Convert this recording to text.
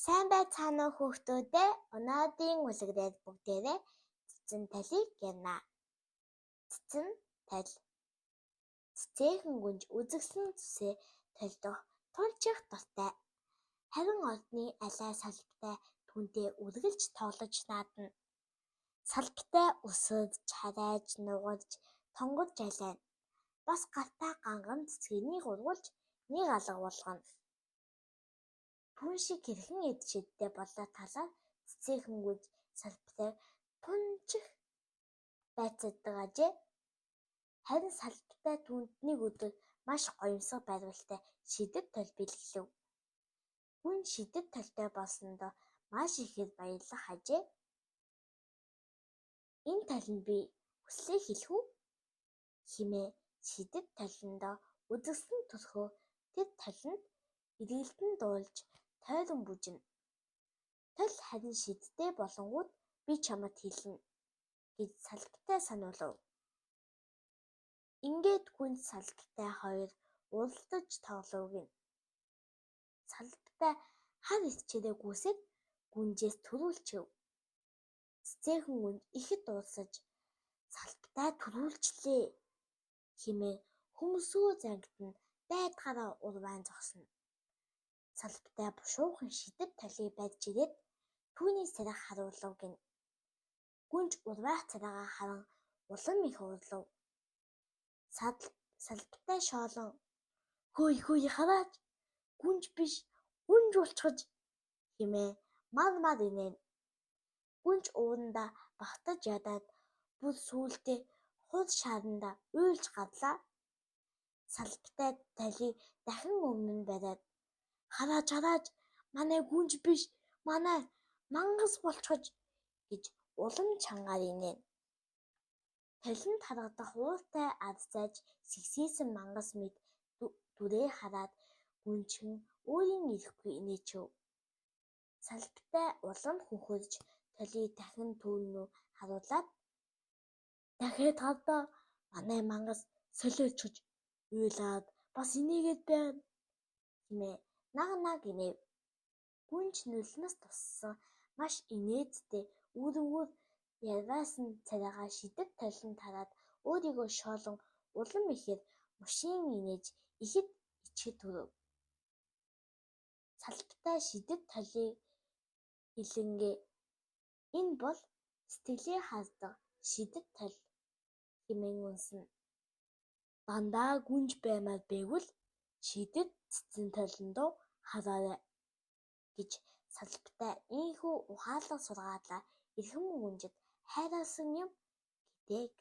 Сайн байцгаана уу хүүхдүүдээ. Өнөөдрийн үлгэрээр бүгдээрээ цэцэн талийг ярина. Цэцэн тал. Цэцээхэн гүнж үзэгсэн зүсээ толдох тулчих дуртай. Харин ордны алай салбитай түүнтэй үргэлж тоглож наадна. Салбитай өсөж, харайж, нугарж, тонгож айлайна. Бас гартаа ганган цэцгээний гурвуулж нэг алга болгоно. Түн шиг хэрхэн эд шидтэй болоо талаар цэцээхэн гүнж салбитайг тунчих байцаадаг ажээ. Харин салбитай түүнд нэг өдөр маш гоёмсог барилгалтай шидэт тол бэлгэлэв. Гүн шидэт толтой болсондоо маш ихээр баярлах ажээ. Энэ талд би хүслээ хэлэх үү? Хэмээн шидэт толиндоо үзэгсэн төрхөө тэр толинд эргэлтэн дуулж тойрон бүжинэ. Тол харин шидтэй болонгууд би чамд хэлнэ гэж салбитай сануулав. Ингээд гүнж салбитай хоёр уралдаж тоглов гин. Салбитай хар ичээрээ гүйсэж гүнжээс төрүүлчихв. Цэцээхэн гүнж ихэд дуусаж салбитай төрүүлчлээ хэмээн хөмсгөө зангид нь дайдгаараа урваан зогсоно. Салбитай бушуухан шидэт толыг барьж ирээд түүний сарайг харуулав гин. Гүнж урваах царайгаа харан улам их урлав. Салбитай шоолон хөөе хараач гүнж биш гүнж болчихож хэмээн мар инээн. Гүнж уурандаа багтаж ядаад бүр сүүлдээ хур шаарандаа уйлж гарлаа. Салбитай талийг дахин өмнө нь бариад хараач манай гүнж биш манай мангас болчихож гэж улам чангаар инээн. Талинд харагдах ууртай ад зайж сэгсийсэн мангас мэд дүрээ хараад гүнжин өөрийн ирэхгүй инээчв. Салбитай улам хөнхөрж толийг дахин түүнүү харуулад дахиад гардаа манай мангас солиочж уйлаад бас инээгээд байна хэмээн наг инээв. Гүнж нулимс туссан маш инээдтэй үүрэнгээр ярвайсан царайгаа шидэт толинд хараад өөрийгөө шоолон улам ихээр мушийн инээж ихэд ичхэд төрөв. Салбитай шидэт толыг илэнгээ энэ бол сэтгэлээ хаздаг шидэт тол хэмээн үнсэн. Дандаа гүнж баймаар байвал шидэт цэцэн толиндоо хараарай гэж салбитай ийхүү ухаалаг сургаалаа эрхэм гүнжид хайрласан юм гэдээг.